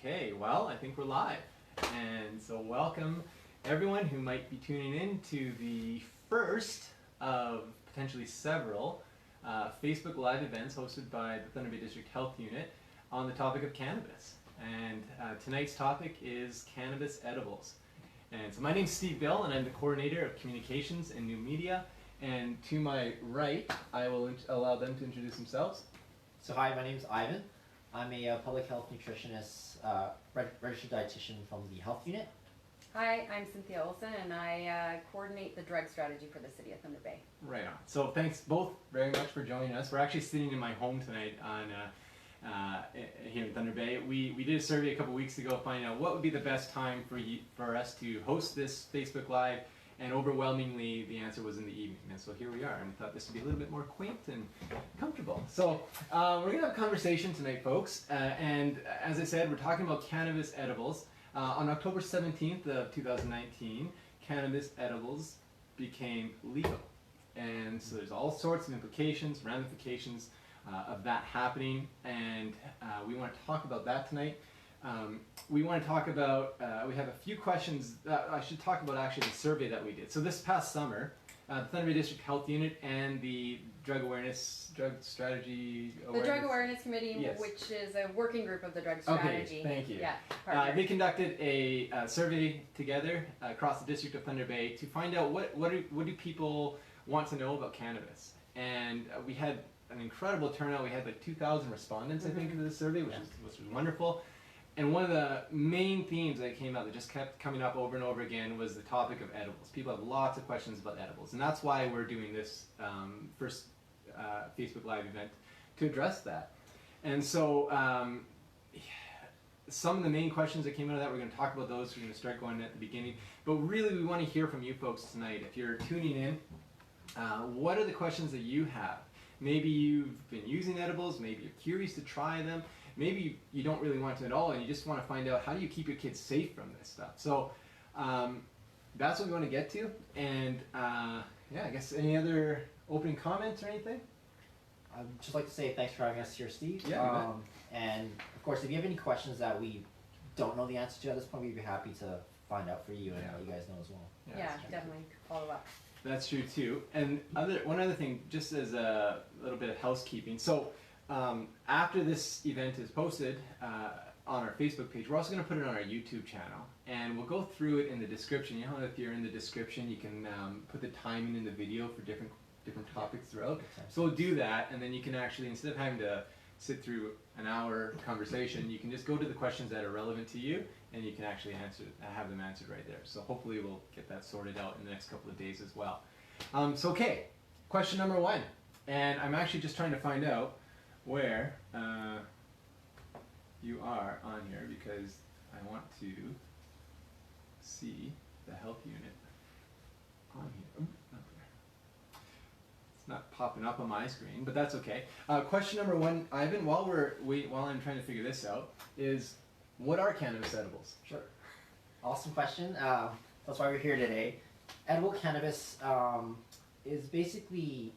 Okay, well, I think we're live. And so welcome everyone who might be tuning in to the first of potentially several Facebook Live events hosted by the Thunder Bay District Health Unit on the topic of cannabis. And tonight's topic is cannabis edibles. And so my name's Steve Bill, and I'm the coordinator of communications and new media. And to my right, I will allow them to introduce themselves. So hi, my name's Ivan. I'm a public health nutritionist, registered dietitian from the health unit. Hi, I'm Cynthia Olson, and I coordinate the drug strategy for the city of Thunder Bay. Right on. So thanks both very much for joining us. We're actually sitting in my home tonight on here in Thunder Bay. We did a survey a couple weeks ago finding out what would be the best time for us to host this Facebook Live, and overwhelmingly the answer was in the evening. And so here we are, and we thought this would be a little bit more quaint and comfortable. So we're going to have a conversation tonight, folks, and as I said, we're talking about cannabis edibles. On October 17th of 2019, cannabis edibles became legal. And so there's all sorts of implications, ramifications of that happening, and we want to talk about that tonight. We want to talk about, we have a few questions. I should talk about actually the survey that we did. So this past summer, the Thunder Bay District Health Unit and the Drug Strategy Awareness. The Drug Awareness Committee, yes, which is a working group of the drug strategy. Okay, thank you. Yeah, they conducted a survey together across the District of Thunder Bay to find out what do people want to know about cannabis. And we had an incredible turnout. We had like 2,000 respondents, I think, to the survey, which was wonderful. And one of the main themes that came out that just kept coming up over and over again was the topic of edibles. People have lots of questions about edibles, and that's why we're doing this first Facebook Live event to address that. And so some of the main questions that came out of that, we're going to talk about those. We're going to start going at the beginning. But really, we want to hear from you folks tonight. If you're tuning in, what are the questions that you have? Maybe you've been using edibles, maybe you're curious to try them, maybe you don't really want to at all and you just want to find out how do you keep your kids safe from this stuff. So that's what we want to get to. And yeah, I guess any other opening comments or anything? I'd just like to say thanks for having us here, Steve. Yeah, and of course, if you have any questions that we don't know the answer to at this point, we'd be happy to find out for you and let you guys know as well. Yeah, definitely follow up. That's true too. And one other thing, just as a little bit of housekeeping. So after this event is posted on our Facebook page, we're also going to put it on our YouTube channel, and we'll go through it in the description. You know, if you're in the description, you can put the timing in the video for different topics throughout. So we'll do that, and then you can actually, instead of having to sit through an hour conversation, you can just go to the questions that are relevant to you, and you can actually have them answered right there. So hopefully we'll get that sorted out in the next couple of days as well. So okay, question number one, and I'm actually just trying to find out where you are on here because I want to see the health unit on here. Ooh, not there. It's not popping up on my screen, but that's okay. Question number one, Ivan, while I'm trying to figure this out, is what are cannabis edibles? Sure. Awesome question. That's why we're here today. Edible cannabis is basically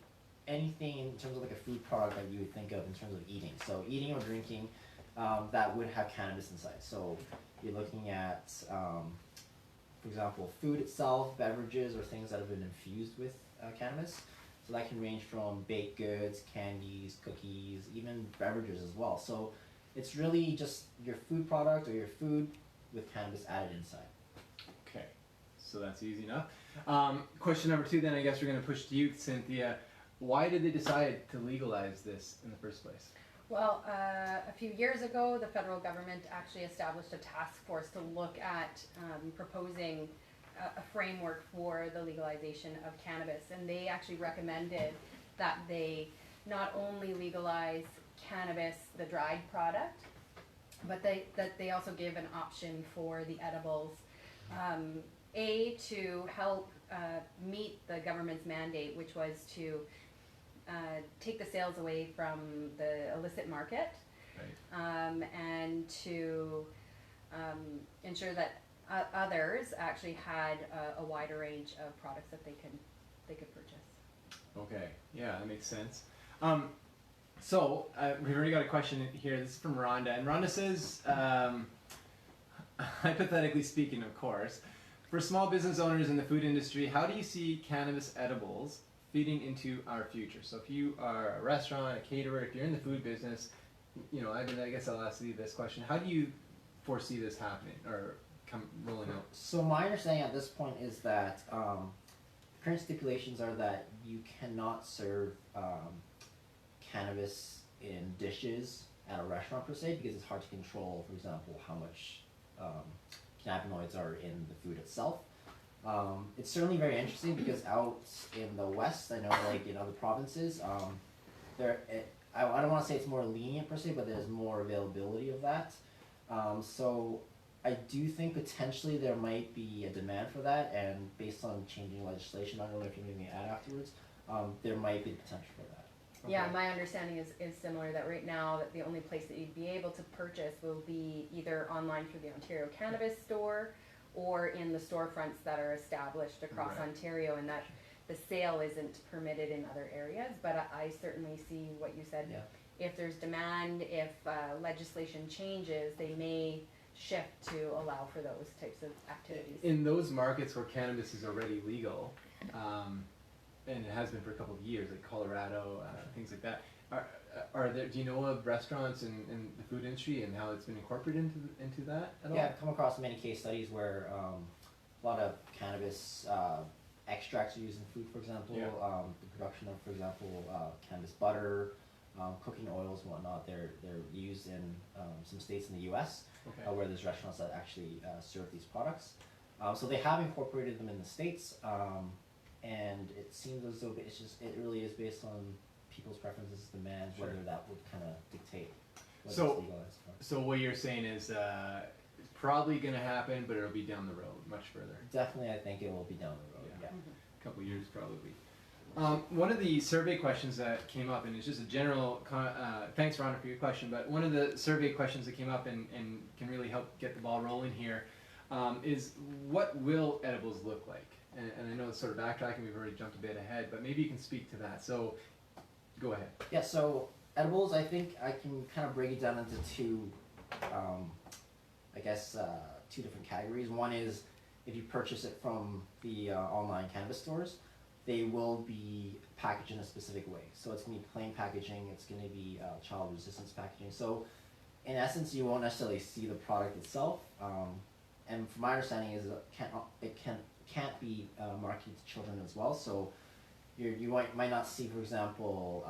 anything in terms of like a food product that you would think of in terms of eating. So eating or drinking that would have cannabis inside. So you're looking at, for example, food itself, beverages, or things that have been infused with cannabis. So that can range from baked goods, candies, cookies, even beverages as well. So it's really just your food product or your food with cannabis added inside. Okay, so that's easy enough. Question number two then, I guess we're going to push to you, Cynthia. Why did they decide to legalize this in the first place? Well, a few years ago, the federal government actually established a task force to look at proposing a framework for the legalization of cannabis, and they actually recommended that they not only legalize cannabis, the dried product, but that they also give an option for the edibles, to help meet the government's mandate, which was to take the sales away from the illicit market, right, and to ensure that others actually had a wider range of products that they could purchase. Okay, yeah, that makes sense. So we've already got a question here. This is from Rhonda, and Rhonda says, hypothetically speaking, of course, for small business owners in the food industry, how do you see cannabis edibles feeding into our future? So if you are a restaurant, a caterer, if you're in the food business, you know, I guess I'll ask you this question: how do you foresee this happening or rolling out? So my understanding at this point is that current stipulations are that you cannot serve cannabis in dishes at a restaurant per se, because it's hard to control, for example, how much cannabinoids are in the food itself. It's certainly very interesting because out in the West, I know like in other provinces, I don't want to say it's more lenient per se, but there's more availability of that. So I do think potentially there might be a demand for that, and based on changing legislation, I don't know if you maybe add afterwards, there might be potential for that. Okay. Yeah, my understanding is similar, that right now that the only place that you'd be able to purchase will be either online through the Ontario Cannabis Store or in the storefronts that are established across Right. Ontario, and that the sale isn't permitted in other areas. But I certainly see what you said. Yeah. If there's demand, if legislation changes, they may shift to allow for those types of activities. In those markets where cannabis is already legal, and it has been for a couple of years, like Colorado, things like that, are there? Do you know of restaurants in the food industry and how it's been incorporated into that at all? Yeah, I've come across many case studies where a lot of cannabis extracts are used in food, for example. Yeah. The production of, for example, cannabis butter, cooking oils and whatnot, they're used in some states in the U.S. Okay. Where there's restaurants that actually serve these products. So they have incorporated them in the States, and it seems as though it really is based on people's preferences, demands, Sure. whether that would kind of dictate what So- it's legalized for. So what you're saying is it's probably going to happen, but it'll be down the road, much further. Definitely, I think it will be down the road. Yeah. Yeah. A couple years probably. One of the survey questions that came up, and it's just a general, thanks Rhonda for your question, but one of the survey questions that came up and can really help get the ball rolling here is what will edibles look like? And I know it's sort of backtracking, we've already jumped a bit ahead, but maybe you can speak to that. So go ahead. Yeah, so edibles, I think I can kind of break it down into two, two different categories. One is if you purchase it from the online cannabis stores, they will be packaged in a specific way. So it's going to be plain packaging, it's going to be child resistance packaging. So in essence, you won't necessarily see the product itself. And from my understanding is it can't be marketed to children as well. So you might not see, for example,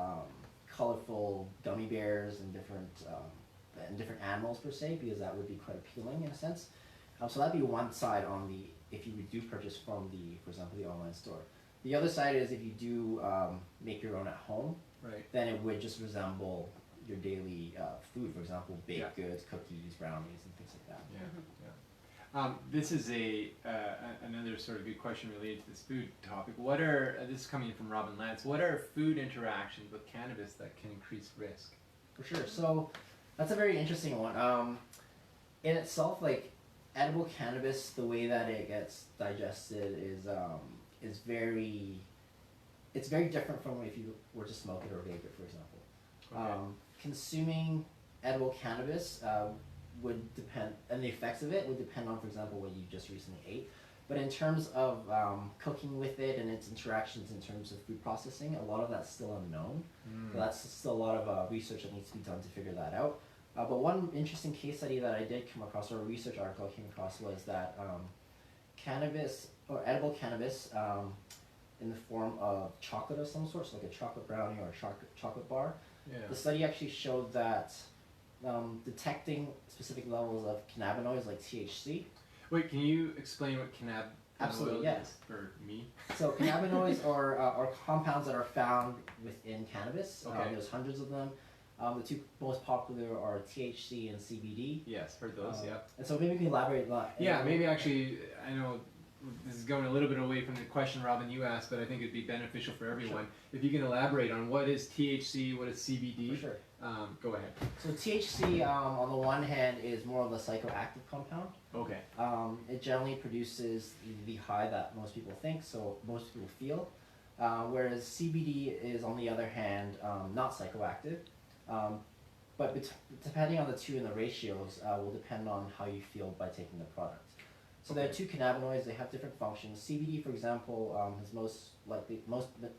colorful gummy bears and different animals per se, because that would be quite appealing in a sense. So that'd be one side on if you do purchase from for example, the online store. The other side is if you do make your own at home, Right. then it would just resemble your daily food, for example, baked goods, cookies, brownies, and things like that. Yeah. Yeah. This is another sort of good question related to this food topic. What are this is coming from Robin Lance? What are food interactions with cannabis that can increase risk? For sure. So that's a very interesting one. In itself, like edible cannabis, the way that it gets digested is very different from if you were to smoke it or vape it, for example. Okay. Consuming edible cannabis would depend, and the effects of it would depend on, for example, what you just recently ate. But in terms of cooking with it and its interactions in terms of food processing, a lot of that's still unknown. So that's still a lot of research that needs to be done to figure that out. But one interesting case study that I did come across, or a research article I came across, was that cannabis, or edible cannabis, in the form of chocolate of some sort, so like a chocolate brownie or a chocolate bar. Yeah. The study actually showed that detecting specific levels of cannabinoids like THC. Wait, can you explain what cannabinoid Absolutely, yeah. is for me? So cannabinoids are compounds that are found within cannabis. Okay. There's hundreds of them. The two most popular are THC and CBD. Yes, heard those. Yeah. And so maybe we can elaborate a lot. Yeah, maybe actually, I know this is going a little bit away from the question, Robin, you asked, but I think it'd be beneficial for everyone. Sure. If you can elaborate on what is THC, what is CBD. For sure. Go ahead. So THC, on the one hand, is more of a psychoactive compound. Okay. It generally produces the high that most people think, so most people feel. Whereas CBD is, on the other hand, not psychoactive. But depending on the two and the ratios will depend on how you feel by taking the product. So there are two cannabinoids, they have different functions. CBD, for example, has most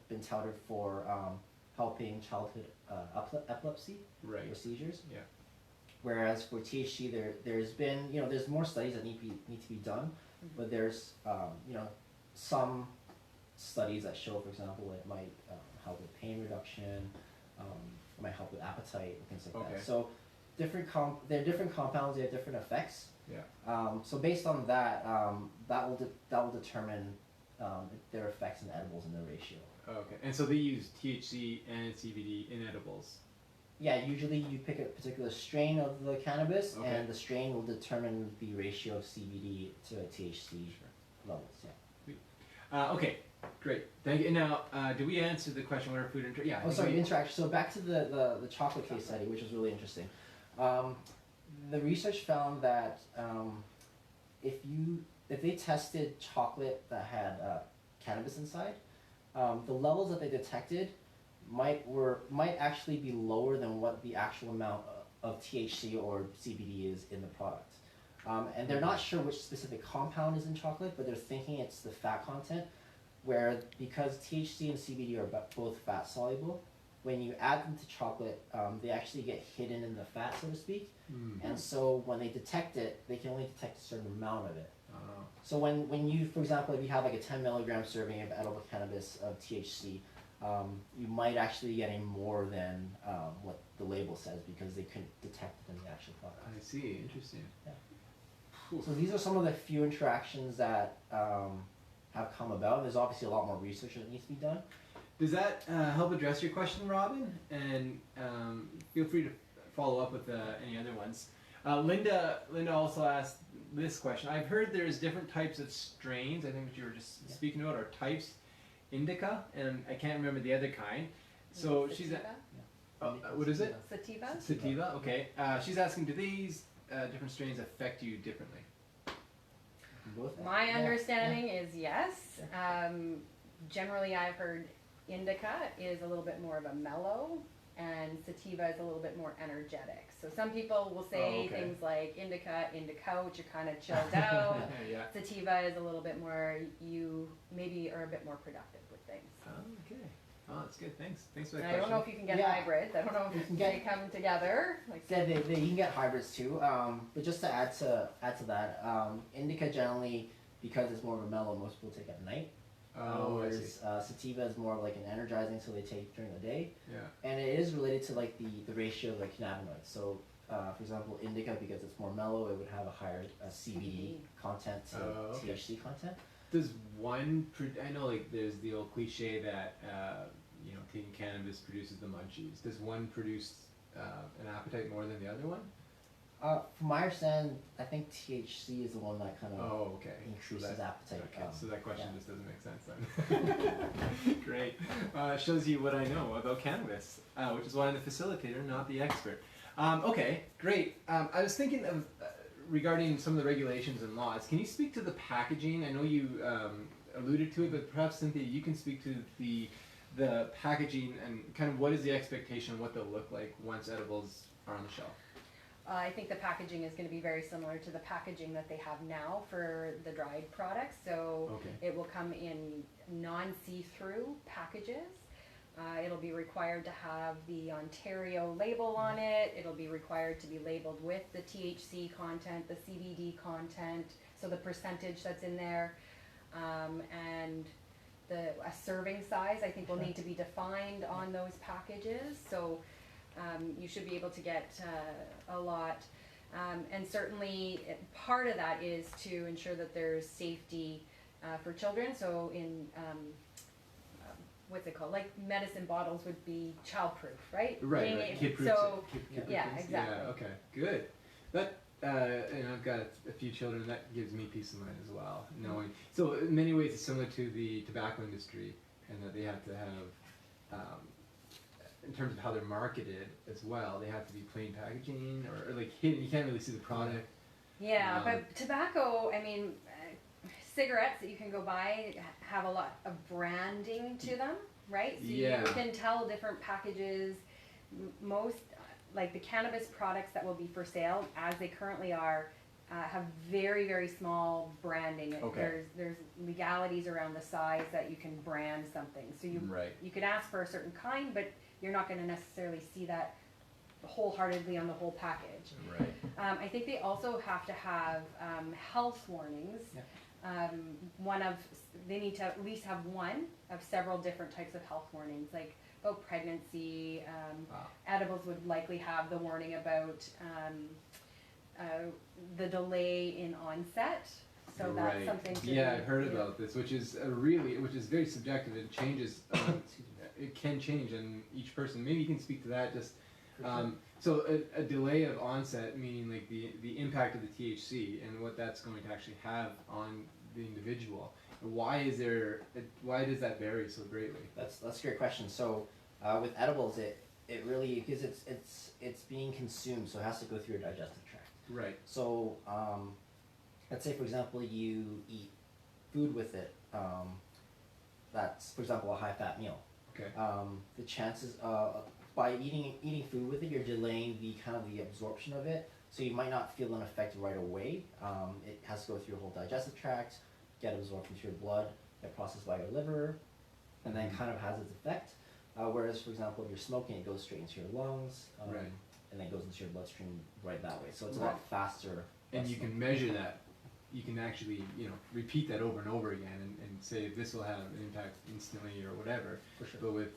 been touted for helping childhood epilepsy or seizures. Yeah. Whereas for THC, there's been, there's more studies that need to be done, but there's, some studies that show, for example, it might help with pain reduction, it might help with appetite, and things like that. So there are different compounds, they have different effects. Yeah. So based on that, that will determine their effects in edibles and their ratio. Okay, and so they use THC and CBD in edibles. Yeah, usually you pick a particular strain of the cannabis, and the strain will determine the ratio of CBD to THC levels. Yeah. Okay, great. Thank you. Now, did we answer the question? What are food and Oh, sorry, interaction. So back to the chocolate case study, which was really interesting. The research found that if they tested chocolate that had cannabis inside, the levels that they detected might actually be lower than what the actual amount of THC or CBD is in the product. And they're not sure which specific compound is in chocolate, but they're thinking it's the fat content, where because THC and CBD are both fat soluble, when you add them to chocolate, they actually get hidden in the fat, so to speak. And so when they detect it, they can only detect a certain amount of it. So when you, for example, if you have like a 10 milligram serving of edible cannabis of THC, you might actually be getting more than what the label says because they couldn't detect it in the actual product. I see. Interesting. Yeah. So these are some of the few interactions that have come about. There's obviously a lot more research that needs to be done. Does that help address your question, Robin? And feel free to follow up with any other ones. Linda also asked this question. I've heard there's different types of strains. I think what you were just speaking about are types. Indica, and I can't remember the other kind. So she's what is it? Sativa. Sativa. Okay. She's asking, do these different strains affect you differently? My understanding is yes. Generally, I've heard indica is a little bit more of a mellow, and sativa is a little bit more energetic. So some people will say things like indica, which are kind of chilled out. Sativa is a little bit more, you maybe are a bit more productive with things. Okay. Oh, that's good. Thanks for that question. I don't know if you can get hybrids. I don't know if they come together. Yeah, you can get hybrids too. But just to add to that, indica generally, because it's more of a mellow, most people take at night. Whereas sativa is more like an energizing, so they take during the day. Yeah. And it is related to like the ratio of the cannabinoids. So, for example, indica, because it's more mellow, it would have a higher CBD content to THC content. Does one? I know, like, there's the old cliche that taking cannabis produces the munchies. Does one produce an appetite more than the other one? From my understanding, I think THC is the one that kind of increases appetite. Okay, so that question just doesn't make sense then. Great. Shows you what I know about cannabis, which is why I'm the facilitator, not the expert. Okay, great. I was thinking of regarding some of the regulations and laws. Can you speak to the packaging? I know you alluded to it, but perhaps, Cynthia, you can speak to the packaging and kind of what is the expectation, what they'll look like once edibles are on the shelf. I think the packaging is going to be very similar to the packaging that they have now for the dried products. So it will come in non-see-through packages. It'll be required to have the Ontario label on it. It'll be required to be labeled with the THC content, the CBD content, so the percentage that's in there, and a serving size I think will need to be defined on those packages. So you should be able to get a lot, and certainly part of that is to ensure that there's safety for children. So in what's it called? Like medicine bottles would be childproof, right? Right. Kid-proof. So kid-proof yeah, things. exactly. Yeah. Okay. Good. That and I've got a few children. That gives me peace of mind as well, knowing. So in many ways, it's similar to the tobacco industry, and that they have to have. In terms of how they're marketed as well, they have to be plain packaging or like hidden. You can't really see the product. Yeah, but tobacco, I mean, cigarettes that you can go buy have a lot of branding to them, right? So you can tell different packages most, like the cannabis products that will be for sale, as they currently are, have very, very small branding. Okay. There's legalities around the size that you can brand something. So Right. you could ask for a certain kind, but you're not going to necessarily see that wholeheartedly on the whole package. Right. I think they also have to have health warnings. Yeah. They need to at least have one of several different types of health warnings, like about pregnancy. Wow. Edibles would likely have the warning about the delay in onset. So that's Right. something to Yeah, I've heard about this, which is very subjective. It changes. It can change in each person. Maybe you can speak to that. Just so a delay of onset, meaning like the impact of the THC and what that's going to actually have on the individual. Why does that vary so greatly? That's a great question. So with edibles, it really, because it's being consumed, so it has to go through your digestive tract. Right. So let's say, for example, you eat food with it. That's, for example, a high-fat meal. Okay. The chances by eating food with it, you're delaying the absorption of it. So you might not feel an effect right away. It has to go through your whole digestive tract, get absorbed into your blood, get processed by your liver, and then kind of has its effect. Whereas, for example, if you're smoking, it goes straight into your lungs, Right. and then goes into your bloodstream right that way. So it's a lot faster. And less you can slow. measure that. You can actually, repeat that over and over again and say this will have an impact instantly or whatever. For sure. But with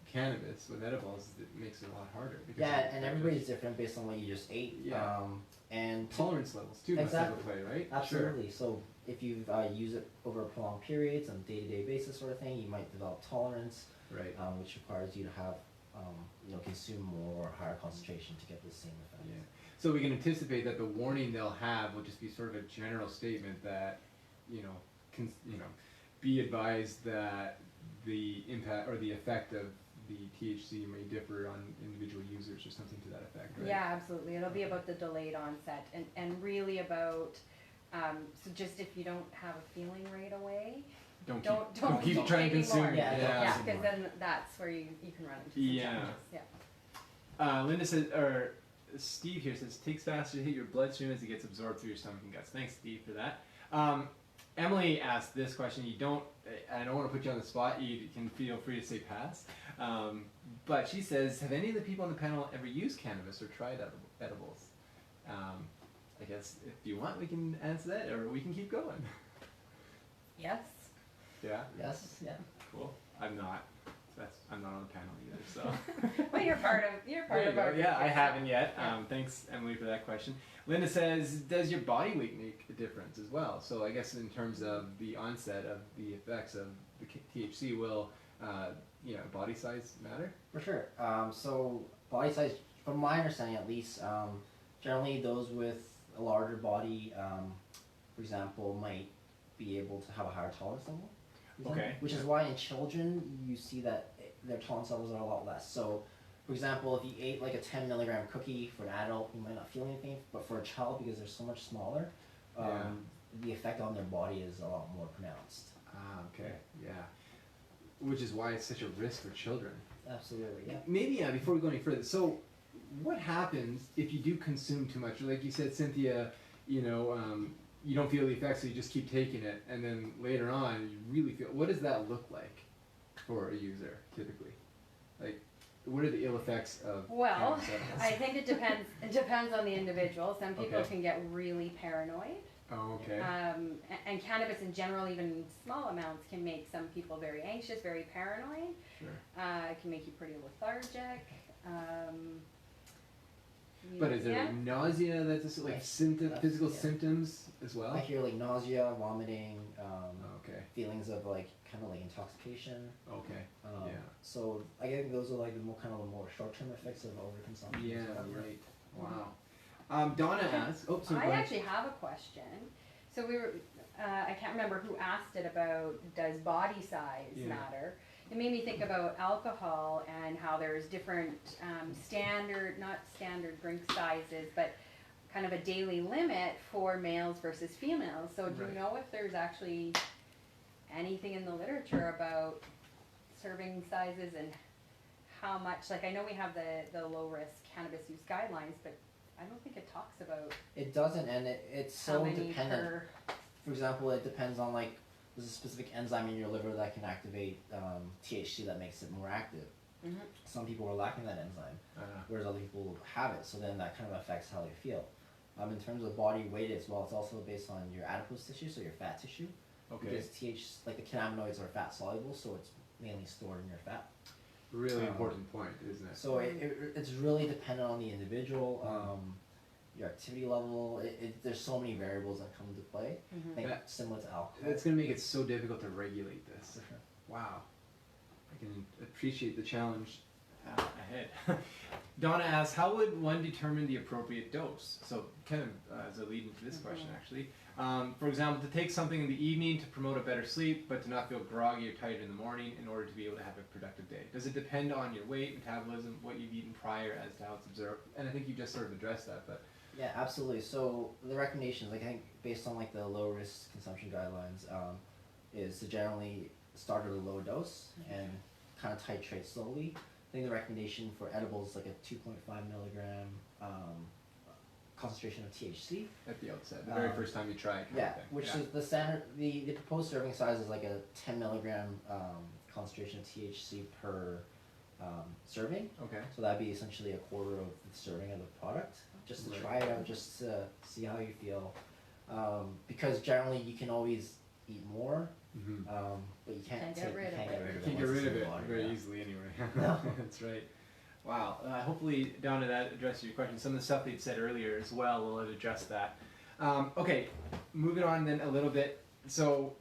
cannabis, with edibles, it makes it a lot harder. Because Yeah, and everybody's different based on what you just ate. Yeah. And tolerance levels too must have a Exactly. play, right? absolutely. So if you've used it over a prolonged periods on a day-to-day basis sort of thing, you might develop tolerance, Sure. Right. which requires you to have, consume more or higher concentration to get the same effect. Yeah. So we can anticipate that the warning they'll have will just be sort of a general statement that, be advised that the impact or the effect of the THC may differ on individual users or something to that effect, right? Yeah, absolutely. It'll be about the delayed onset and really about, so just if you don't have a feeling right away, Don't keep keep trying to taking more. consume. Yeah, yeah, consume because more. then that's where you can run into some Yeah. challenges. Yeah. Linda says, or Steve here says, takes faster to hit your bloodstream as it gets absorbed through your stomach and guts. Thanks, Steve, for that. Emily asked this question. I don't want to put you on the spot. You can feel free to say pass. But she says, have any of the people on the panel ever used cannabis or tried edibles? I guess if you want, we can answer that, or we can keep going. Yes. Yeah. Yes. Yeah. Cool. I'm not. I'm not on the panel either. So. Well, you're part of There you our go. Yeah, I group. haven't yet. Yeah. Thanks, Emily, for that question. Linda says, does your body weight make a difference as well? So I guess in terms of the onset of the effects of the THC, will body size matter? For sure. So body size, from my understanding at least, generally those with a larger body, for example, might be able to have a higher tolerance level. Okay. Which is why in children you see that their tolerance levels are a lot less. So, for example, if you ate like a 10 milligram cookie for an adult, you might not feel anything, but for a child, because they're so much smaller, the effect on their body is a lot more pronounced. Ah, okay. Yeah. Which is why it's such a risk for children. Absolutely, yeah. Maybe, before we go any further, so what happens if you do consume too much? Like you said, Cynthia, you don't feel the effects, so you just keep taking it, and then later on, you really feel. What does that look like for a user, typically? Like, what are the ill effects of Well, cannabis edibles? I think it depends. It depends on the individual. Some people Okay. can get really paranoid. Oh, okay. And cannabis in general, even in small amounts, can make some people very anxious, very paranoid. Sure. It can make you pretty lethargic. But is there yeah. nausea that's like physical symptoms as well? I hear like nausea, vomiting, Okay. feelings of like kind of like intoxication. Okay. Yeah. So I think those are like the more short-term effects of overconsumption. Yeah. as well. Right. Wow. Donna asks. Oh, sorry. I go ahead. actually have a question. So we were, I can't remember who asked it about, does body size Yeah. matter? It made me think about alcohol and how there's different not standard drink sizes, but kind of a daily limit for males versus females. So do Right. you know if there's actually anything in the literature about serving sizes and how much, like I know we have the low risk cannabis use guidelines, but I don't think it talks about It doesn't, and it's how so many dependent. per. For example, it depends on like there's a specific enzyme in your liver that can activate THC that makes it more active. Mhm. Some people are lacking that enzyme, whereas other people have it. So then that kind of affects how they feel. In terms of body weight as well, it's also based on your adipose tissue, so your fat tissue. Okay. Because like the cannabinoids are fat soluble, so it's mainly stored in your fat. Really important point, isn't it? So it's really dependent on the individual, your activity level. There's so many variables that come into play. I think similar to alcohol. It's going to make it so difficult to regulate this. For sure. Wow. I can appreciate the challenge ahead. Donna asks, how would one determine the appropriate dose? So kind of as a lead into this question actually. For example, to take something in the evening to promote a better sleep, but to not feel groggy or tired in the morning in order to be able to have a productive day. Does it depend on your weight, metabolism, what you've eaten prior as to how it's observed? And I think you just sort of addressed that, but... Yeah, absolutely. So the recommendations, like I think based on like the low risk consumption guidelines, is to generally start at a low dose and kind of titrate slowly. I think the recommendation for edibles is like a 2.5 milligram concentration of THC. At the outset, the very first time you try it. Yeah, which is the standard, the proposed serving size is like a 10 milligram concentration of THC per serving. Okay. So that'd be essentially a quarter of the serving of the product, just to try it out, just to see how you feel. Because generally you can always eat more, but you can't get rid of it. You can't get rid of it very easily anyway. No. That's right. Wow. Hopefully, Donna, that addresses your question. Some of the stuff they'd said earlier as well will address that. Okay, moving on then a little bit. So,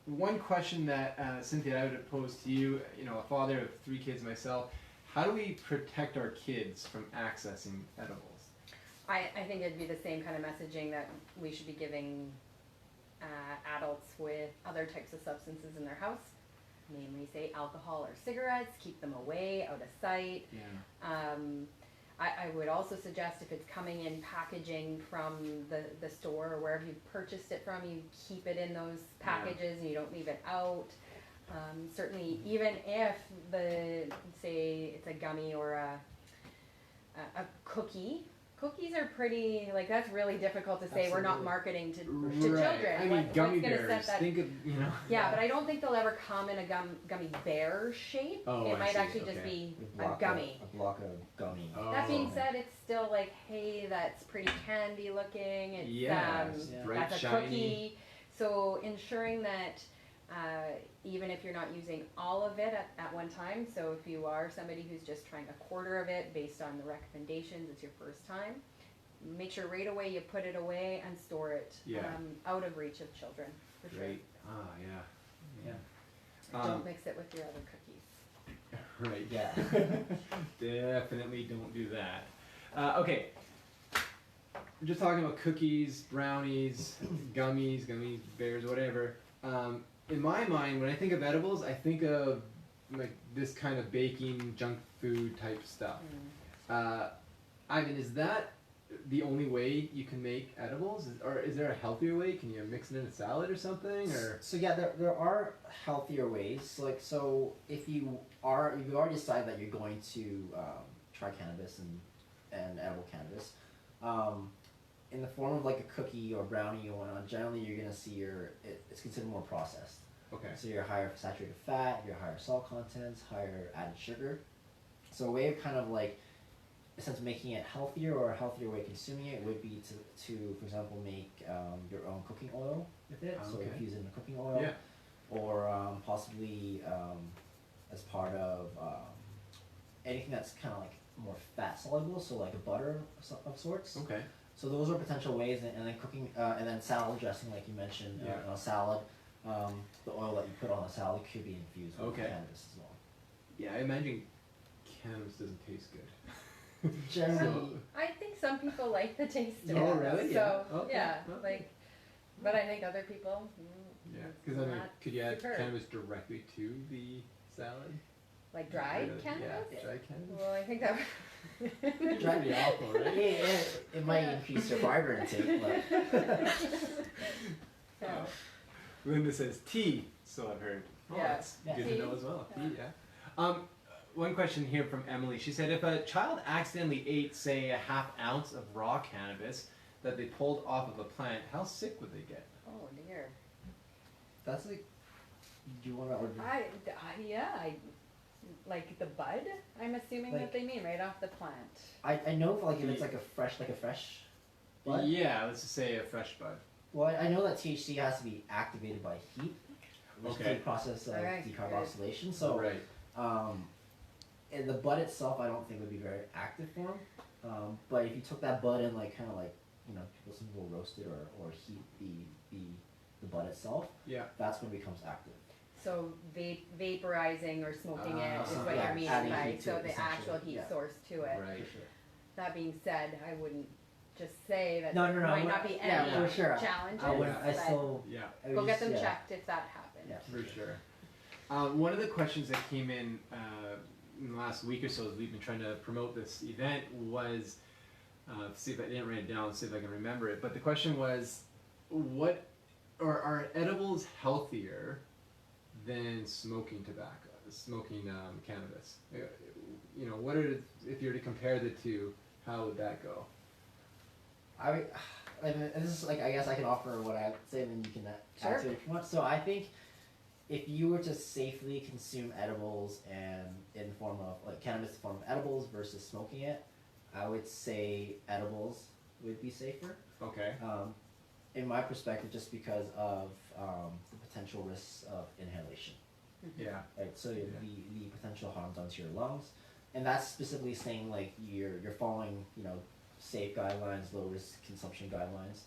one question that Cynthia, I would pose to you, a father of 3 kids myself, how do we protect our kids from accessing edibles? I think it'd be the same kind of messaging that we should be giving adults with other types of substances in their house. Namely, say alcohol or cigarettes, keep them away, out of sight. Yeah. I would also suggest if it's coming in packaging from the store or wherever you purchased it from, you keep it in those packages and you don't leave it out. Certainly, even if say it's a gummy or a cookie. Cookies are pretty, like, that's really difficult to say. Absolutely. We're not marketing to Right. children. I mean, gummy what's gonna bears. set that? Think of, Yeah, but I don't think they'll ever come in a gummy bear shape. Oh, It I might see. actually just Okay. be A a block gummy. A block of gummy. Oh. That being said, it's still like, hey, that's pretty candy looking. It's, Yes, bright, that's a shiny. cookie. So ensuring that even if you're not using all of it at one time, so if you are somebody who's just trying a quarter of it based on the recommendations, it's your first time, make sure right away you put it away and store it out of reach of children, for Great. Ah, yeah. Yeah. Don't mix it with your other cookies. Right. Yeah. Definitely don't do that. Okay. We're just talking about cookies, brownies, gummies, gummy bears, whatever. In my mind, when I think of edibles, I think of like this kind of baking, junk food type stuff. Ivan, is that the only way you can make edibles, or is there a healthier way? Can you mix it in a salad or something, or? So yeah, there are healthier ways. Like, so if you already decided that you're going to try cannabis and edible cannabis, in the form of like a cookie or brownie or whatnot, generally you're gonna see it's considered more processed. Okay. So your higher saturated fat, your higher salt contents, higher added sugar. So a way of kind of like, in a sense, making it healthier, or a healthier way of consuming it would be to for example, make your own cooking oil with it. So Okay. infuse it in the cooking oil, or possibly as part of anything that's kind of like more fat soluble, so like a butter of sorts. Okay. So those are potential ways, and then cooking, and then salad dressing, like you mentioned, a salad. The oil that you put on a salad could be infused with cannabis as well. Yeah, I imagine cannabis doesn't taste good. Generally, I think some people like the taste of it. Oh, really? So Yeah. Okay. yeah, Okay. like, but I think other people. Yeah, it's because I mean, not could you add superb. cannabis directly to the salad? Like dried Really? cannabis? Yeah, dried cannabis. Well, I think that. Dried the alcohol, right? it might increase your fiber intake, but So, Oh. Linda says tea, so I've heard. Oh, Yeah. that's Yeah. good Tea. to know as well. Yeah. Tea, yeah. one question here from Emily. She said, if a child accidentally ate, say, a half ounce of raw cannabis that they pulled off of a plant, how sick would they get? Oh dear. That's like, do you want to order? I like the bud. I'm assuming Like- that they mean right off the plant. I know if like if it's like a fresh bud. Yeah, let's just say a fresh bud. Well, I know that THC has to be activated by heat, which is Okay. the process of Alright, decarboxylation. So, right. and the bud itself, I don't think would be very active for them. But if you took that bud and like kind of like some people roast it or heat the bud itself, Yeah. that's when it becomes active. So vaporizing or smoking it is something what like you're meaning adding by, heat to so it, the actual essentially, heat yeah. source to it. Right. For sure. That being said, I wouldn't just say that No, there no, might I'm not not- be yeah, any for sure. challenges. I would. I but still. Yeah. I would go get just- them yeah. checked if that happens. Yeah, For sure. One of the questions that came in the last week or so as we've been trying to promote this event was, see if I didn't write it down, see if I can remember it, but the question was, are edibles healthier than smoking cannabis? What are, if you were to compare the two, how would that go? And this is like, I guess I can offer what I would say, and then you can add Sure. to it if you want. So I think if you were to safely consume edibles and in the form of like cannabis in the form of edibles versus smoking it, I would say edibles would be safer. Okay. In my perspective, just because of the potential risks of inhalation. Yeah. Right, so the potential harms onto your lungs, and that's specifically saying like you're following safe guidelines, low risk consumption guidelines,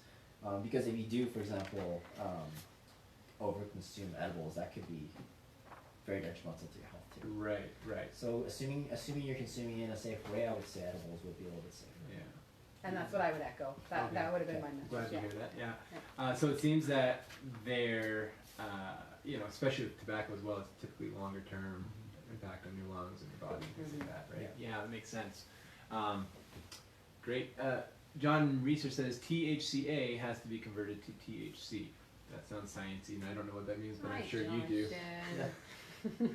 because if you do, for example, overconsume edibles, that could be very detrimental to your health too. Right. Right. So assuming you're consuming it in a safe way, I would say edibles would be a little bit safer. Yeah. And that's what I would echo. That Okay. that would have been Okay. my message. Glad to yeah. hear that. Yeah. So it seems that they're, especially with tobacco as well, it's typically longer term impact on your lungs and your body and things like that, right? Yeah, that makes sense. Great. John Reeser says THCA has to be converted to THC. That sounds sciencey, and I don't know what that means, but I'm Hi, sure you do. Johnston.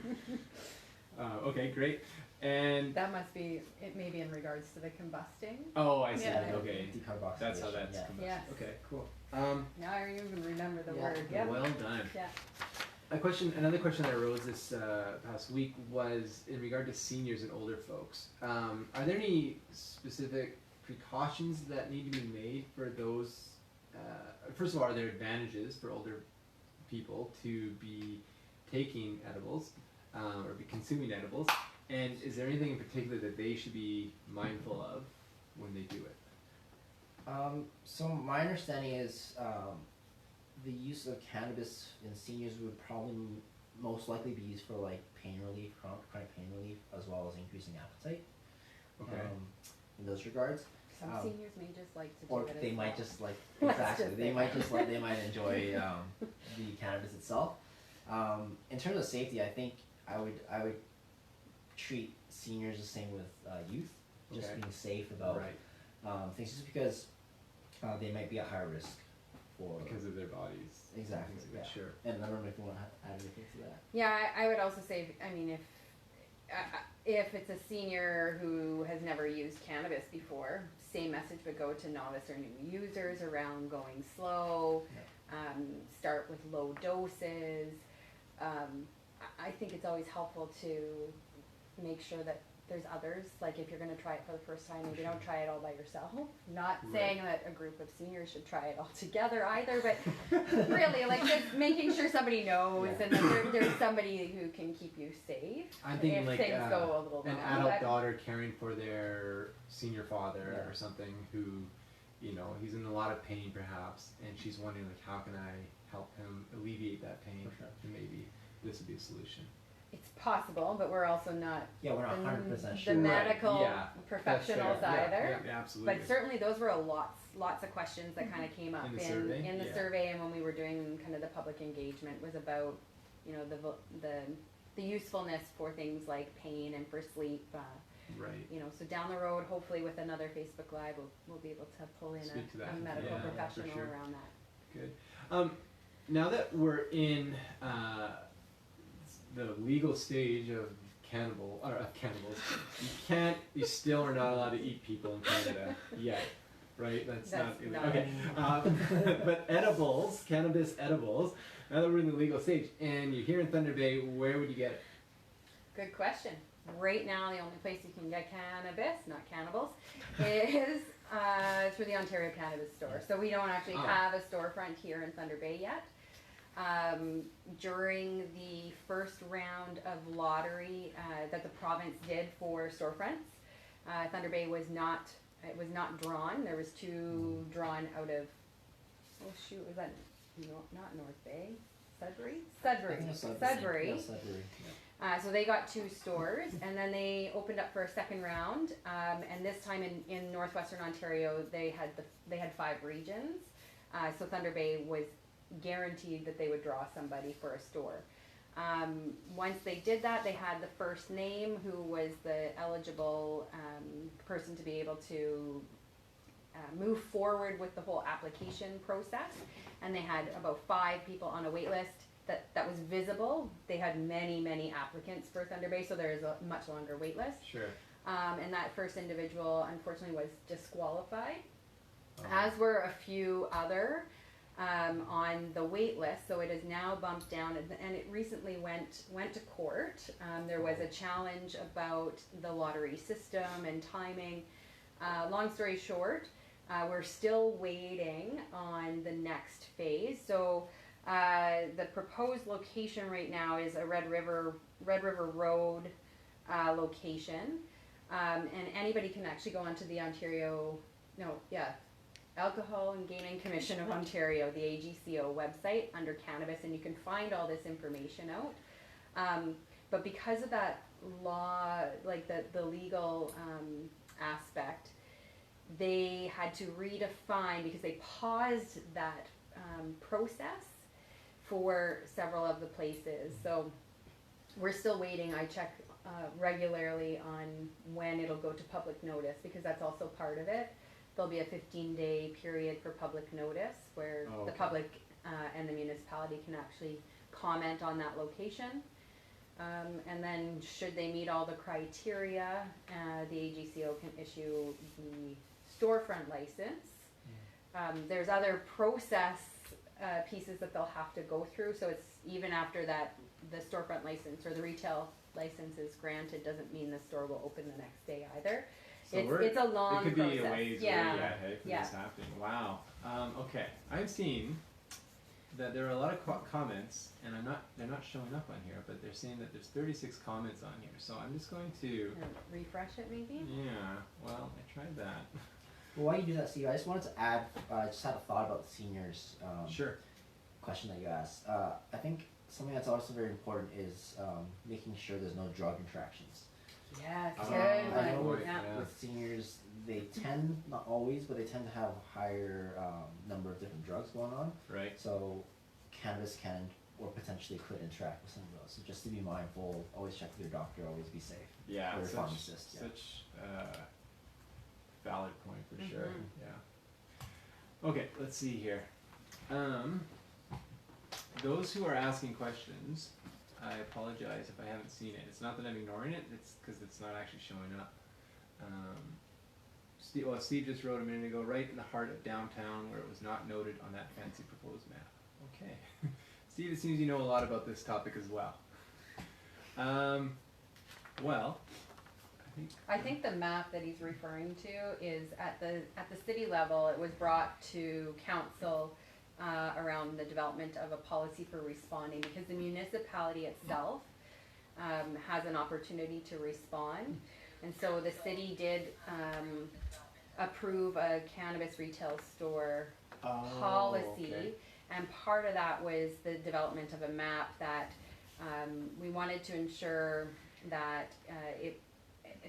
Okay, great. And That must be, it may be in regards to the combusting. oh, I see. Yeah. Okay, Decarboxylation. that's how that's yeah. combustion. Yes. Okay, cool. Now I even remember the Yeah. word. Yeah. Well done. Yeah. Another question that arose this past week was in regard to seniors and older folks. Are there any specific precautions that need to be made for those? First of all, are there advantages for older people to be taking edibles or be consuming edibles? And is there anything in particular that they should be mindful of when they do it? So my understanding is the use of cannabis in seniors would probably most likely be used for like pain relief, chronic pain relief, as well as increasing appetite. Okay. In those regards, Some Um, seniors may just like to do or it as they might well. just like Let's exactly just they say might that. just like they might enjoy the cannabis itself. In terms of safety, I think I would treat seniors the same with youth, just Okay. being safe about Right. things, just because they might be at higher risk for Because of their bodies. and exactly. things like that. Yeah. Sure. And I don't know if you want to add anything to that. Yeah, I would also say, I mean, if it's a senior who has never used cannabis before, same message would go to novice or new users around going slow, start with low doses. I think it's always helpful to make sure that there's others, like if you're gonna try it for the first time, maybe don't try it all by yourself. Not saying that a group of seniors should try it all together either, but really, like just making sure somebody knows Yeah. and that there's somebody who can keep you safe I'm thinking if like things go a little an wrong. adult But- daughter caring for their senior father Yeah. or something who, he's in a lot of pain perhaps, and she's wondering like, how can I help him alleviate that pain? For sure. And maybe this would be a solution. It's possible, but we're also not Yeah, we're not the, 100% the sure. medical Yeah. professionals That's fair. either. Yeah, absolutely. But certainly those were lots of questions that kind of came up In the survey? in the Yeah. survey, and when we were doing kind of the public engagement was about the usefulness for things like pain and for sleep. Right. So down the road, hopefully with another Facebook Live, we'll be able to pull in Speak to that. a medical Yeah, for professional sure. around that. Good. Now that we're in the legal stage of cannibals. You still are not allowed to eat people in Canada yet, right? That's not okay. But edibles, cannabis edibles. Now that we're in the legal stage, and you're here in Thunder Bay, where would you get it? Good question. Right now, the only place you can get cannabis, not cannibals, is through the Ontario Cannabis Store. So we don't actually have a storefront here in Thunder Bay yet. During the first round of lottery that the province did for storefronts, Thunder Bay was not drawn. There was 2 drawn out of, oh shoot, was that not North Bay? Sudbury? Sudbury. Yeah, Sudbury. Yeah. So they got 2 stores, and then they opened up for a second round. And this time in northwestern Ontario, they had 5 regions. So Thunder Bay was guaranteed that they would draw somebody for a store. Once they did that, they had the first name, who was the eligible person to be able to move forward with the whole application process. And they had about 5 people on a wait list that was visible. They had many applicants for Thunder Bay, so there is a much longer wait list. Sure. And that first individual unfortunately was disqualified, as were a few other on the wait list. So it is now bumped down, and it recently went to court. There was a challenge about the lottery system and timing. Long story short, we're still waiting on the next phase. So the proposed location right now is a Red River Road location, and anybody can actually go onto the Alcohol and Gaming Commission of Ontario, the AGCO website, under cannabis, and you can find all this information out. But because of that law, like the legal aspect, they had to redefine, because they paused that process for several of the places. So we're still waiting. I check regularly on when it'll go to public notice, because that's also part of it. There'll be a 15-day period for public notice where the public and the municipality can actually comment on that location. And then should they meet all the criteria, the AGCO can issue the storefront license. There's other process pieces that they'll have to go through. So it's even after that, the storefront license or the retail license is granted, doesn't mean the store will open the next day either. So it's a long process. It could process. be a ways away yet, hey, for this happening. Wow. Okay, I've seen that there are a lot of comments, and they're not showing up on here, but they're saying that there's 36 comments on here. So I'm just going to refresh it, maybe. Yeah. Well, I tried that. Well, while you do that, Steve, I just wanted to add. I just had a thought about the seniors. Sure. Question that you asked. I think something that's also very important is making sure there's no drug interactions. Yes, I good know one. with seniors, they tend, not always, but they tend to have a higher number of different drugs going on. Right. So cannabis can or potentially could interact with some of those. So just to be mindful, always check with your doctor, always be safe. Yeah, or your such pharmacist. Yeah. Valid point for sure. Yeah. Okay, let's see here. Those who are asking questions, I apologize if I haven't seen it. It's not that I'm ignoring it, it's because it's not actually showing up. Steve just wrote a minute ago, right in the heart of downtown where it was not noted on that fancy proposed map. Okay. Steve, it seems you know a lot about this topic as well. Well, I think the map that he's referring to is at the city level. It was brought to council around the development of a policy for responding, because the municipality itself has an opportunity to respond, and so the city did approve a cannabis retail store policy, okay. and part of that was the development of a map that we wanted to ensure that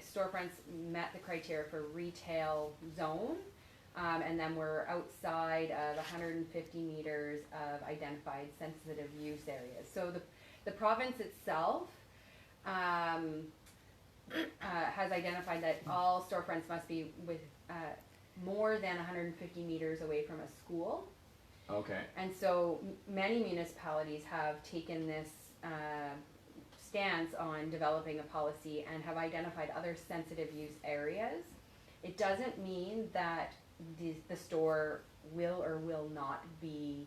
storefronts met the criteria for retail zone, and then we're outside of 150 meters of identified sensitive use areas. So the province itself has identified that all storefronts must be with more than 150 meters away from a school. okay. And so many municipalities have taken this stance on developing a policy and have identified other sensitive use areas, it doesn't mean that the store will or will not be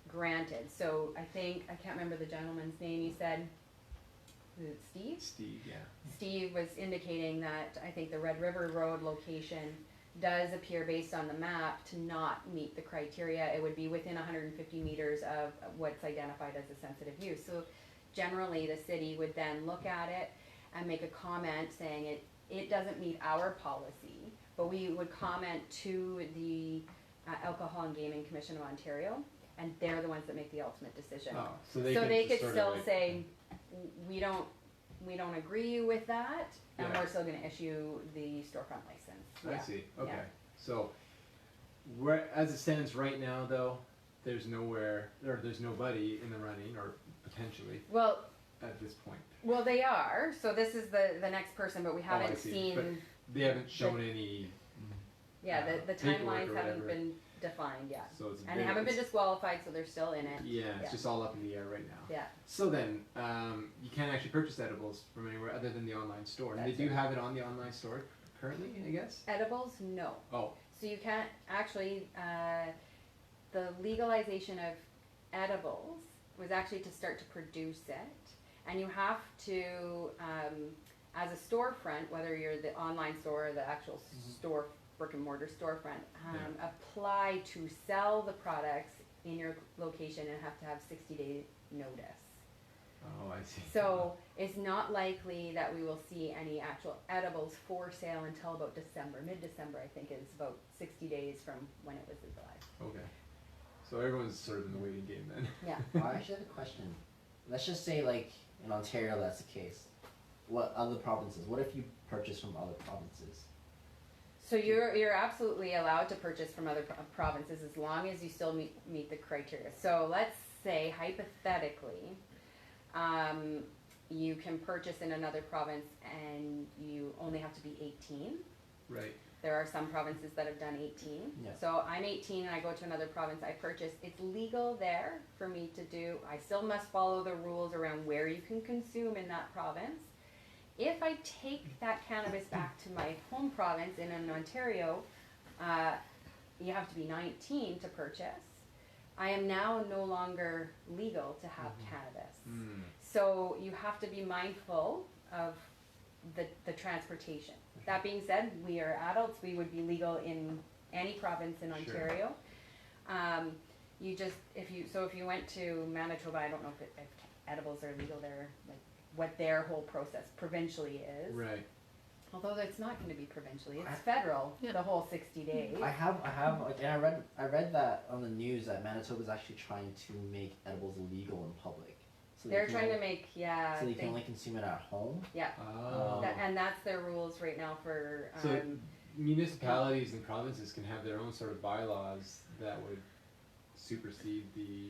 granted. So I can't remember the gentleman's name, you said, was it Steve? Steve, yeah. Steve was indicating that I think the Red River Road location does appear based on the map to not meet the criteria. It would be within 150 meters of what's identified as a sensitive use. So generally the city would then look at it and make a comment saying it doesn't meet our policy, but we would comment to the Alcohol and Gaming Commission of Ontario, and they're the ones that make the ultimate decision. Oh, So they could sort of still like- say, we don't agree with that, and Yeah. we're still gonna issue the storefront license. I Yeah. see. Okay. Yeah. So, as it stands right now, though, there's nobody in the running, or potentially Well, at this point. they are, so this is the next person, but we I haven't see. seen, But they haven't shown any. the paperwork timelines or haven't whatever. been defined yet. So it's And they haven't been disqualified, so they're still in it. Yeah, it's Yeah. just all up in the air right now. Yeah. So then, you can't actually purchase edibles from anywhere other than the online store. And That's they do right. have it on the online store currently, I guess. Edibles, no. Oh, So you can't actually, the legalization of edibles was actually to start to produce it. And you have to, as a storefront, whether you're the online store or the actual store, brick and mortar storefront, apply to sell the products in your location and have to have 60-day notice. oh, I see. So it's not likely that we will see any actual edibles for sale until about December, mid-December, I think is about 60 days from when it was legalized. Okay. So everyone's sort of in the waiting game then. Yeah. I actually have a question. Let's just say, like, in Ontario that's the case. What other provinces? What if you purchase from other provinces? So you're absolutely allowed to purchase from other provinces as long as you still meet the criteria. So let's say hypothetically, you can purchase in another province and you only have to be 18. Right. There are some provinces that have done 18. Yeah. So I'm 18 and I go to another province, I purchase. It's legal there for me to do. I still must follow the rules around where you can consume in that province. If I take that cannabis back to my home province in Ontario, you have to be 19 to purchase. I am now no longer legal to have cannabis. Mm. So you have to be mindful of the transportation. That being said, we are adults, we would be legal in any province in Ontario. If you went to Manitoba, I don't know if edibles are legal there, like what their whole process provincially is. Right. Although it's not going to be provincially, it's federal, the whole 60 days. I have, like, and I read that on the news that Manitoba is actually trying to make edibles illegal in public. So They're trying to make, So you can only consume it at home. Yeah. Oh. And that's their rules right now for. So municipalities and provinces can have their own sort of bylaws that would supersede the.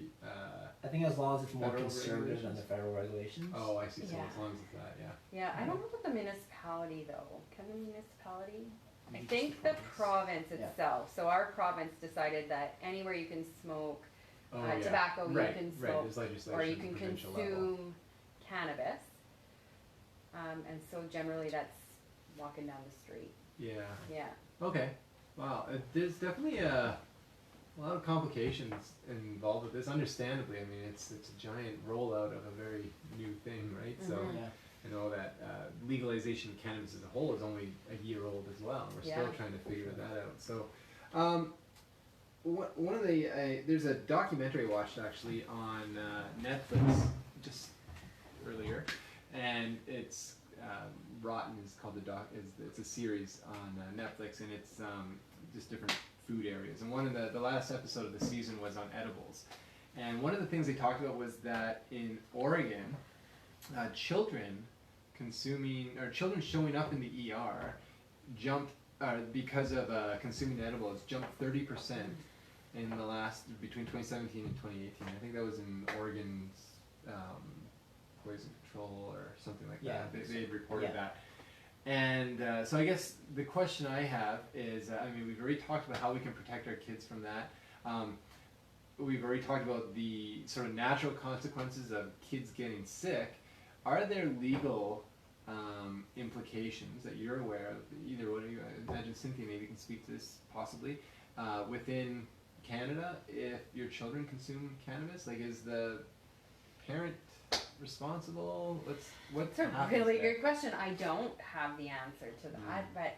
I think as long as it's more Federal conservative than regulations? the federal regulations. Oh, I see. So Yeah. as long as it's that, yeah. Yeah, I don't know about the municipality though. Can the municipality? I Maybe think it's the the province Yeah. itself. So our province decided that anywhere you can smoke Oh, yeah. tobacco, you Right, can right. smoke, There's legislation or you at the can provincial consume level. cannabis. And so generally that's walking down the street. Yeah. Yeah. Okay. Wow. There's definitely a lot of complications involved with this. Understandably, I mean, it's a giant rollout of a very new thing, right? So Mhm. Yeah. I know that legalization of cannabis as a whole is only a year old as well. And we're still Yeah. trying to figure that out. So, one of the there's a documentary I watched actually on Netflix just earlier, and it's Rotten is called it's a series on Netflix, and it's just different food areas. And one of the last episode of the season was on edibles, and one of the things they talked about was that in Oregon, children showing up in the ER jumped because of consuming edibles jumped 30% in the last between 2017 and 2018. I think that was in Oregon's poison control or something like Yeah. that. They had reported Yeah. that. And so I guess the question I have is, I mean, we've already talked about how we can protect our kids from that. We've already talked about the sort of natural consequences of kids getting sick. are there legal implications that you're aware of? Either one of you, I imagine Cynthia maybe can speak to this possibly, within Canada, if your children consume cannabis? Like, is the parent responsible? What It's a happens really there? good question. I don't have the answer to that, but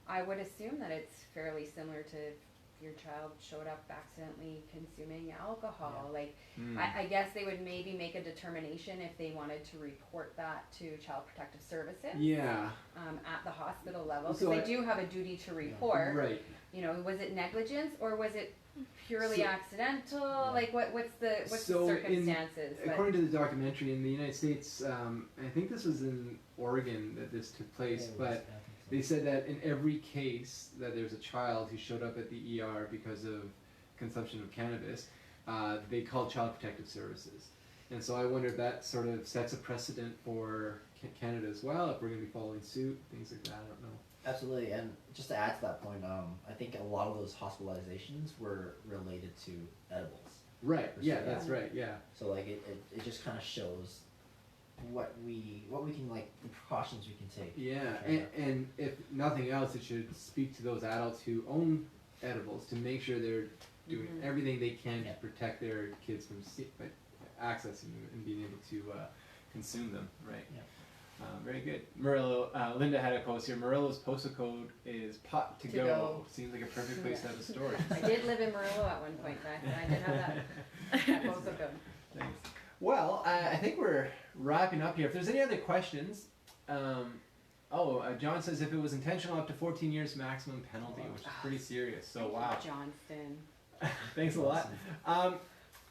I would assume that it's fairly similar to if your child showed up accidentally consuming alcohol. Like, I guess they would maybe make a determination if they wanted to report that to Child Protective Services. Yeah. At the hospital level, because So they do have a duty to report. Right. You know, was it negligence or was it purely So- accidental? Like, what's the So circumstances? According to the documentary, in the United States, I think this was in Oregon that this took place, but they said that in every case that there's a child who showed up at the ER because of consumption of cannabis, they called Child Protective Services. And so I wonder if that sort of sets a precedent for Canada as well, if we're going to be following suit, things like that, I don't know. Absolutely, and just to add to that point, I think a lot of those hospitalizations were related to edibles. Right, For yeah, sure. that's right, yeah. So like it just kind of shows what we can, like, the precautions we can take. Yeah, Sure. and if nothing else, it should speak to those adults who own edibles to make sure they're doing everything they can Yeah. to protect their kids from accessing them and being able to consume them, right? Yeah. Very good. Murillo, Linda had a post here. Murillo's postal code is pot to To go. go. Seems like a perfect place to have a store. I did live in Murillo at one point back then. I did have that postal code. Thanks. Well, I think we're wrapping up here. If there's any other questions, John says if it was intentional, up to 14 years maximum penalty, which is pretty serious. So Thank you, wow. Johnston. Thanks a lot.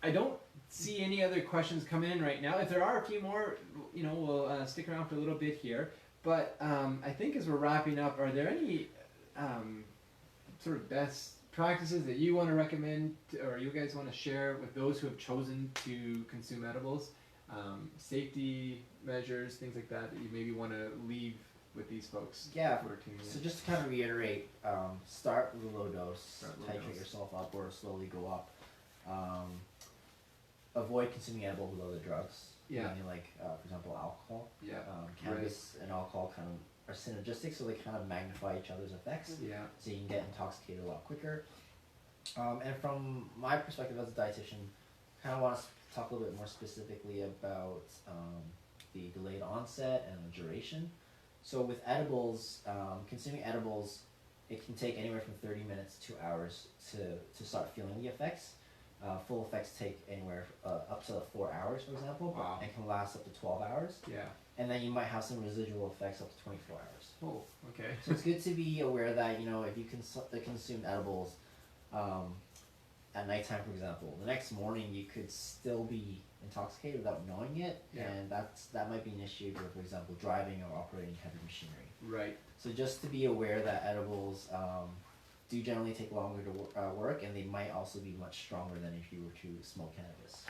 I don't see any other questions coming in right now. If there are a few more, we'll stick around for a little bit here. But I think as we're wrapping up, are there any sort of best practices that you want to recommend or you guys want to share with those who have chosen to consume edibles? Safety measures, things like that you maybe want to leave with these folks? Yeah. Who are tuning in? So just to kind of reiterate, start with a low dose, Start low titrate dose. yourself up or slowly go up. Avoid consuming edibles with other drugs. Yeah. Meaning like, for example, alcohol. Yeah. Cannabis and alcohol kind of are synergistic, so they kind of magnify each other's effects. Yeah. So you can get intoxicated a lot quicker. And from my perspective as a dietitian, kind of want to talk a little bit more specifically about the delayed onset and the duration. So with edibles, consuming edibles, it can take anywhere from 30 minutes to 2 hours to start feeling the effects. Full effects take anywhere up to 4 hours, for example, Wow. and can last up to 12 hours. Yeah. And then you might have some residual effects up to 24 hours. Oh, okay. So it's good to be aware that, if you consume edibles at nighttime, for example, the next morning you could still be intoxicated without knowing it, Yeah. and that might be an issue for example, driving or operating heavy machinery. Right. So just to be aware that edibles do generally take longer to work, and they might also be much stronger than if you were to smoke cannabis.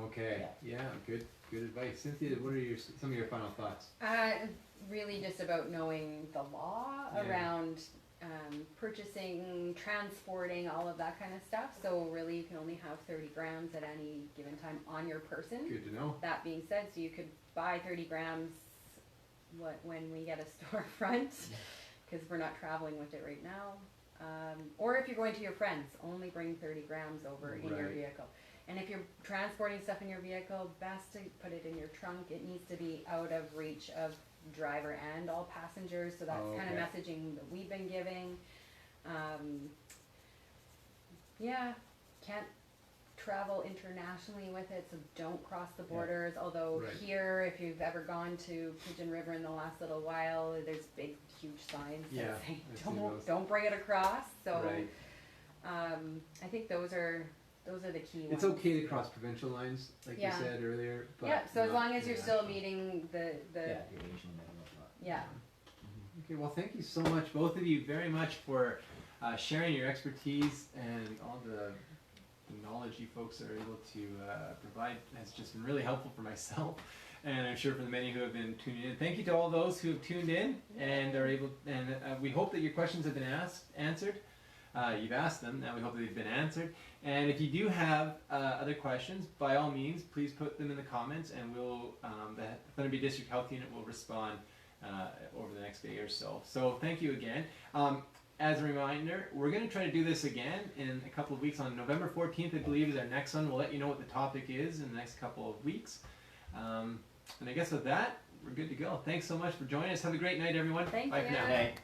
Okay. Yeah. Good advice. Cynthia, what are some of your final thoughts? Really just about knowing the law Yeah. around purchasing, transporting, all of that kind of stuff. So really you can only have 30 grams at any given time on your person. Good to know. That being said, so you could buy 30 grams when we get a storefront, because we're not traveling with it right now. Or if you're going to your friends, only bring 30 grams over in your Right. vehicle. And if you're transporting stuff in your vehicle, best to put it in your trunk. It needs to be out of reach of driver and all passengers. So that's kind of Okay. messaging that we've been giving. Can't travel internationally with it, so don't cross the borders. Although Right. here, if you've ever gone to Pigeon River in the last little while, there's big, huge signs Yeah, that say I've seen those. don't bring it across. So Right. I think those are the key It's ones. okay to cross provincial lines, like Yeah. you said earlier. But Yeah, so as not long as you're still international. meeting the Yeah, your Asian and whatnot. yeah. Okay, well, thank you so much, both of you, very much for sharing your expertise and all the knowledge you folks are able to provide. Has just been really helpful for myself, and I'm sure for the many who have been tuning in. Thank you to all those who have tuned in and are able. And we hope that your questions have been answered. you've asked them. Now we hope that they've been answered. And if you do have other questions, by all means, please put them in the comments, and we'll the Thunder Bay District Health Unit will respond over the next day or so. So thank you again. As a reminder, we're going to try to do this again in a couple of weeks. On November 14th, I believe, is our next one. We'll let you know what the topic is in the next couple of weeks. And I guess with that, we're good to go. Thanks so much for joining us. Have a great night, everyone. Thank Bye you. for now. Okay.